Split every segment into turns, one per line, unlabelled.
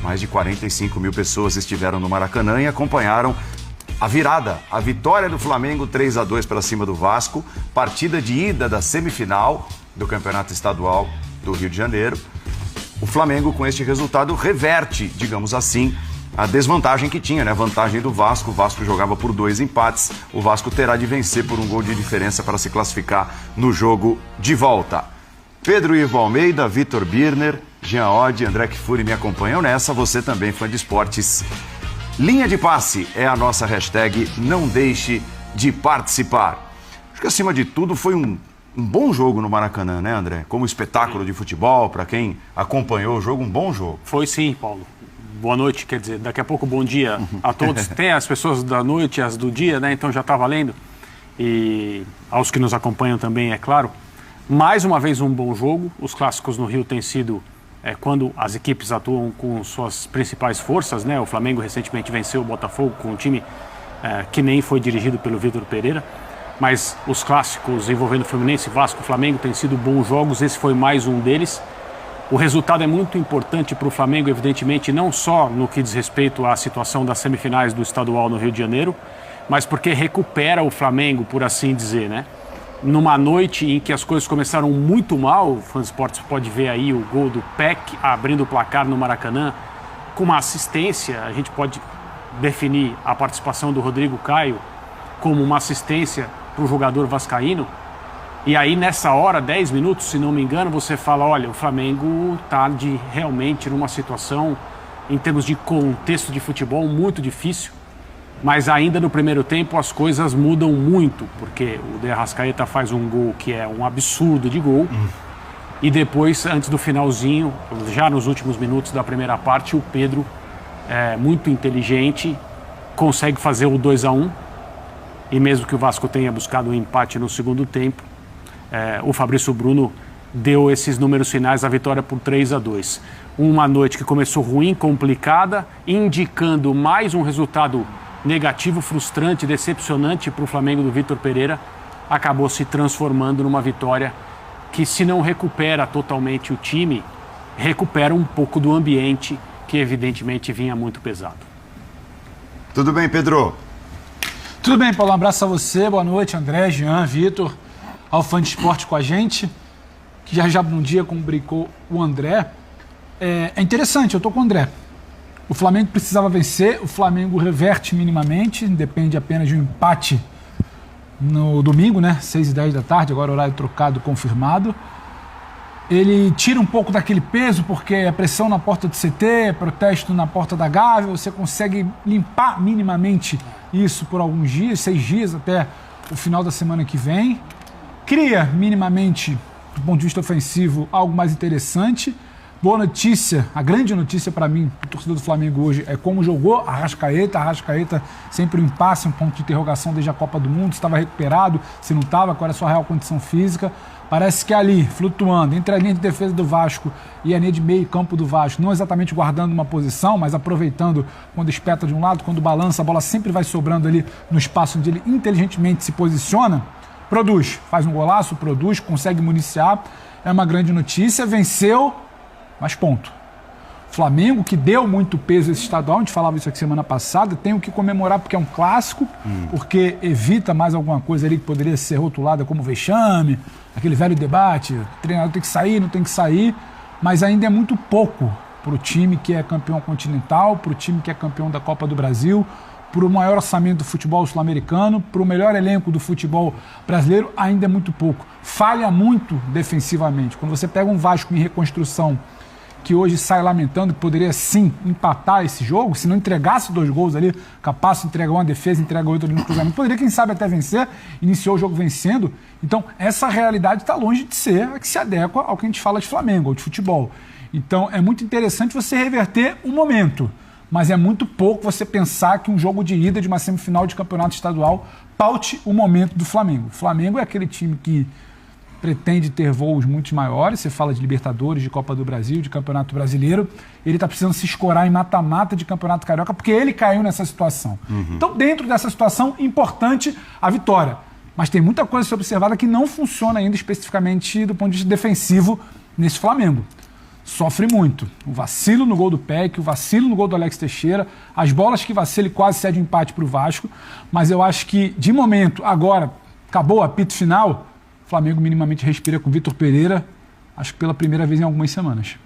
Mais de 45 mil pessoas estiveram no Maracanã e acompanharam a virada, a vitória do Flamengo 3-2 para cima do Vasco, partida de ida da semifinal do Campeonato Estadual do Rio de Janeiro. O Flamengo, com este resultado, reverte, digamos assim, a desvantagem que tinha, né? A vantagem do Vasco. O Vasco jogava por 2 empates. O Vasco terá de vencer por 1 gol de diferença para se classificar no jogo de volta. Pedro Ivo Almeida, Vitor Birner, Jean Oddi, André Kfouri me acompanham nessa. Você também, fã de esportes. Linha de passe é a nossa hashtag. Não deixe de participar. Acho que, acima de tudo, foi um bom jogo no Maracanã, né, André? Como espetáculo de futebol, para quem acompanhou o jogo, um bom jogo.
Foi sim, Paulo. Boa noite, quer dizer, daqui a pouco bom dia a todos. Tem as pessoas da noite, as do dia, né? Então já está valendo. E aos que nos acompanham também, é claro. Mais uma vez um bom jogo. Os clássicos no Rio têm sido quando as equipes atuam com suas principais forças, né? O Flamengo recentemente venceu o Botafogo com um time que nem foi dirigido pelo Vitor Pereira. Mas os clássicos envolvendo Fluminense, Vasco, Flamengo têm sido bons jogos. Esse foi mais um deles. O resultado é muito importante para o Flamengo, evidentemente, não só no que diz respeito à situação das semifinais do estadual no Rio de Janeiro, mas porque recupera o Flamengo, por assim dizer, né? Numa noite em que as coisas começaram muito mal, o Fã Esportes pode ver aí o gol do Peck abrindo o placar no Maracanã, com uma assistência. A gente pode definir a participação do Rodrigo Caio como uma assistência para o jogador vascaíno. E aí, nessa hora, 10 minutos, se não me engano, você fala, olha, o Flamengo está realmente numa situação, em termos de contexto de futebol, muito difícil. Mas ainda no primeiro tempo as coisas mudam muito, porque o De Arrascaeta faz um gol que é um absurdo de gol. E depois, antes do finalzinho, já nos últimos minutos da primeira parte, o Pedro, muito inteligente, consegue fazer o 2-1. E mesmo que o Vasco tenha buscado um empate no segundo tempo, o Fabrício Bruno deu esses números finais, a vitória por 3-2. Uma noite que começou ruim, complicada, indicando mais um resultado negativo, frustrante, decepcionante para o Flamengo do Vitor Pereira, acabou se transformando numa vitória que, se não recupera totalmente o time, recupera um pouco do ambiente que evidentemente vinha muito pesado.
Tudo bem, Pedro?
Tudo bem, Paulo. Um abraço a você, boa noite, André, Jean, Vitor, ao Fã de Esporte com a gente, que já num dia, como brincou o André, é interessante, eu estou com o André. O Flamengo precisava vencer, o Flamengo reverte minimamente, depende apenas de um empate no domingo, né, 6h10 da tarde, agora horário trocado, confirmado. Ele tira um pouco daquele peso, porque é pressão na porta do CT, protesto na porta da Gávea, você consegue limpar minimamente isso por alguns dias, 6 dias até o final da semana que vem. Cria minimamente, do ponto de vista ofensivo, algo mais interessante. Boa notícia, a grande notícia para mim, o torcedor do Flamengo hoje, é como jogou a Arrascaeta sempre um impasse, um ponto de interrogação desde a Copa do Mundo, se estava recuperado, se não estava, qual era a sua real condição física. Parece que ali, flutuando entre a linha de defesa do Vasco e a linha de meio campo do Vasco, não exatamente guardando uma posição, mas aproveitando quando espeta de um lado, quando balança, a bola sempre vai sobrando ali no espaço onde ele inteligentemente se posiciona. Produz, faz um golaço, produz, consegue municiar, é uma grande notícia, venceu, mas ponto. Flamengo, que deu muito peso a esse estadual, a gente falava isso aqui semana passada, tem o que comemorar porque é um clássico, porque evita mais alguma coisa ali que poderia ser rotulada como vexame, aquele velho debate, o treinador tem que sair, não tem que sair, mas ainda é muito pouco para o time que é campeão continental, para o time que é campeão da Copa do Brasil, para o maior orçamento do futebol sul-americano, para o melhor elenco do futebol brasileiro, ainda é muito pouco. Falha muito defensivamente. Quando você pega um Vasco em reconstrução, que hoje sai lamentando que poderia sim empatar esse jogo, se não entregasse 2 gols ali, capaz de entregar uma defesa, entrega outra ali no cruzamento, poderia, quem sabe, até vencer, iniciou o jogo vencendo. Então, essa realidade está longe de ser a que se adequa ao que a gente fala de Flamengo, ou de futebol. Então, é muito interessante você reverter o momento, mas é muito pouco você pensar que um jogo de ida de uma semifinal de campeonato estadual paute o momento do Flamengo. O Flamengo é aquele time que pretende ter voos muito maiores, você fala de Libertadores, de Copa do Brasil, de Campeonato Brasileiro, ele está precisando se escorar em mata-mata de Campeonato Carioca, porque ele caiu nessa situação. Então, dentro dessa situação, importante a vitória. Mas tem muita coisa a ser observada que não funciona ainda especificamente do ponto de vista defensivo nesse Flamengo. sofre muito. O vacilo no gol do Peck, o vacilo no gol do Alex Teixeira, as bolas que vacila e quase cede um empate para o Vasco, mas eu acho que, de momento, agora, acabou o apito final, o Flamengo minimamente respira com o Vitor Pereira, acho que pela primeira vez em algumas semanas.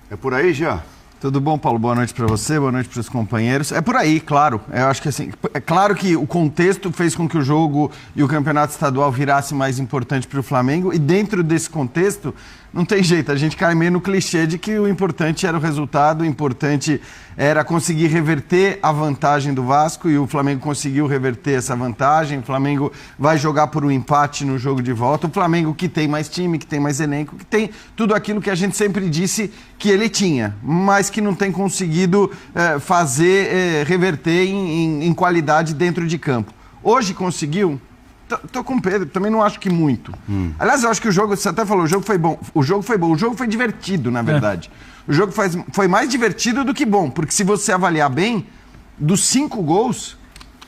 É por aí, Jean?
Tudo bom, Paulo? Boa noite para você, boa noite para os companheiros. É por aí, claro. Eu acho que assim, é claro que o contexto fez com que o jogo e o campeonato estadual virasse mais importante para o Flamengo, e dentro desse contexto, não tem jeito, a gente cai meio no clichê de que o importante era o resultado, o importante era conseguir reverter a vantagem do Vasco, e o Flamengo conseguiu reverter essa vantagem. O Flamengo vai jogar por um empate no jogo de volta. O Flamengo que tem mais time, que tem mais elenco, que tem tudo aquilo que a gente sempre disse que ele tinha, mas que não tem conseguido reverter em qualidade dentro de campo. Hoje conseguiu? Tô com o Pedro, também não acho que muito. Aliás, eu acho que o jogo, você até falou, o jogo foi bom. O jogo foi divertido, na verdade. O jogo foi mais divertido do que bom, porque se você avaliar bem, dos 5 gols,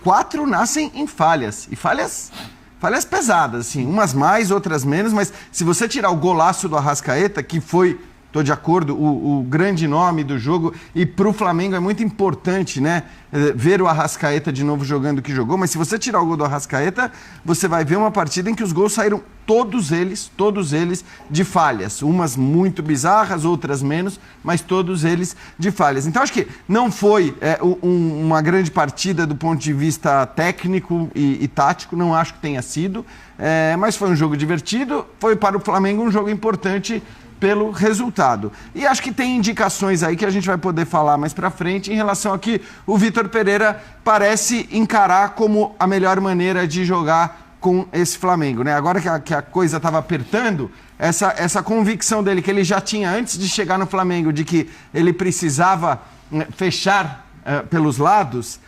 4 nascem em falhas. E falhas pesadas, assim, umas mais, outras menos, mas se você tirar o golaço do Arrascaeta, que foi, tô de acordo, o grande nome do jogo, e pro Flamengo é muito importante, né, ver o Arrascaeta de novo jogando o que jogou, mas se você tirar o gol do Arrascaeta, você vai ver uma partida em que os gols saíram todos eles de falhas, umas muito bizarras, outras menos, mas todos eles de falhas. Então acho que não foi uma grande partida do ponto de vista técnico e tático, não acho que tenha sido, mas foi um jogo divertido, foi para o Flamengo um jogo importante pelo resultado. E acho que tem indicações aí que a gente vai poder falar mais pra frente em relação a que o Vitor Pereira parece encarar como a melhor maneira de jogar com esse Flamengo, né? Agora que a coisa estava apertando, essa convicção dele que ele já tinha antes de chegar no Flamengo, de que ele precisava fechar pelos lados,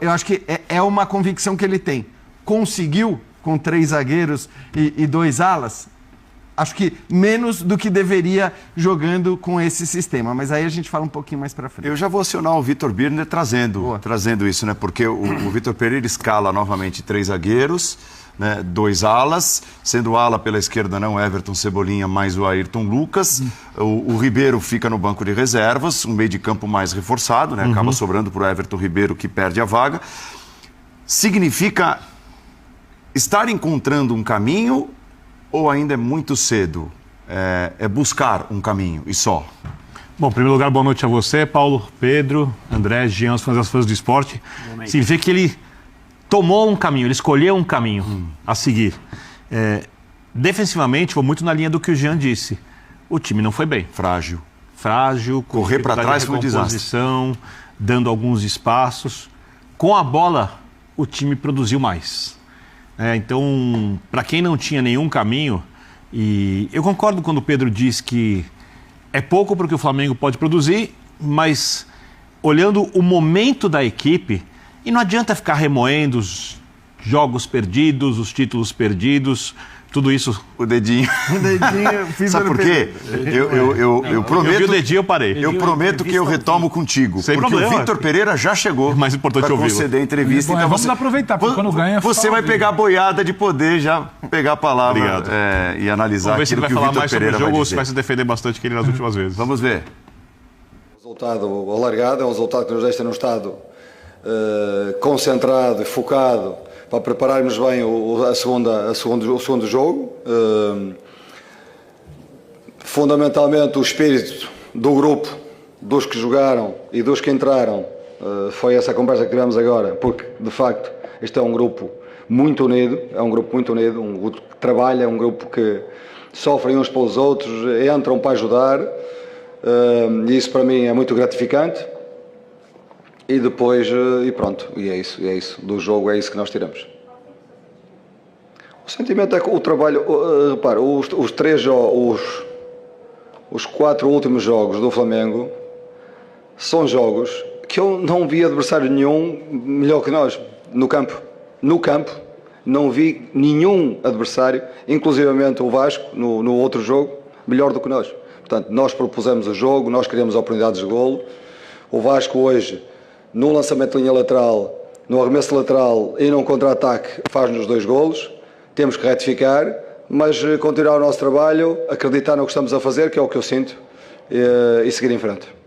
eu acho que é uma convicção que ele tem. Conseguiu com 3 zagueiros e 2 alas? Acho que menos do que deveria jogando com esse sistema. Mas aí a gente fala um pouquinho mais pra frente.
Eu já vou acionar o Vitor Birner trazendo isso, né? Porque o Vitor Pereira escala novamente 3 zagueiros, né? 2 alas, sendo ala pela esquerda não Everton Cebolinha, mais o Ayrton Lucas. O Ribeiro fica no banco de reservas, um meio de campo mais reforçado, né? Acaba sobrando pro Everton Ribeiro, que perde a vaga. Significa estar encontrando um caminho, ou ainda é muito cedo? É buscar um caminho e só?
Bom, em primeiro lugar, boa noite a você, Paulo, Pedro, André, Jean, os fãs do esporte. Significa que ele tomou um caminho, ele escolheu um caminho a seguir. Defensivamente, vou muito na linha do que o Jean disse. O time não foi bem.
Frágil.
Correr
para trás foi um desastre.
Dando alguns espaços. Com a bola, o time produziu mais. Então, para quem não tinha nenhum caminho, e eu concordo quando o Pedro diz que é pouco porque o Flamengo pode produzir, mas olhando o momento da equipe, e não adianta ficar remoendo os jogos perdidos, os títulos perdidos, tudo isso.
O dedinho. Sabe por quê? Eu prometo.
Eu vi o dedinho, eu parei.
Eu prometo que eu retomo contigo.
Sem
porque
problema.
O Vitor Pereira já chegou.
É mais importante
para
ouvi-lo.
conceder a entrevista.
Bom,
então
vamos aproveitar, porque quando ganha...
Você vai pegar a boiada de poder já pegar a palavra e analisar
Vamos ver se ele
aquilo
vai
que o
falar
Vitor
mais sobre
Pereira
o jogo
vai
ou
dizer.
se vai se defender bastante que ele nas últimas vezes.
Vamos ver.
Resultado alargado, é um resultado que nos deixa num estado concentrado e focado para prepararmos bem o segundo jogo. Fundamentalmente o espírito do grupo, dos que jogaram e dos que entraram, foi essa conversa que tivemos agora, porque de facto este é um grupo muito unido, um grupo que trabalha, um grupo que sofrem uns pelos outros, entram para ajudar, e isso para mim é muito gratificante. E depois, e pronto, e é isso, do jogo é isso que nós tiramos. O sentimento é que o trabalho, repara, os 4 últimos jogos do Flamengo são jogos que eu não vi adversário nenhum melhor que nós, no campo. No campo, não vi nenhum adversário, inclusivamente o Vasco, no outro jogo, melhor do que nós. Portanto, nós propusemos o jogo, nós criamos oportunidades de golo. O Vasco hoje, no lançamento de linha lateral, no arremesso lateral e num contra-ataque, faz-nos 2 golos. Temos que retificar, mas continuar o nosso trabalho, acreditar no que estamos a fazer, que é o que eu sinto, e seguir em frente.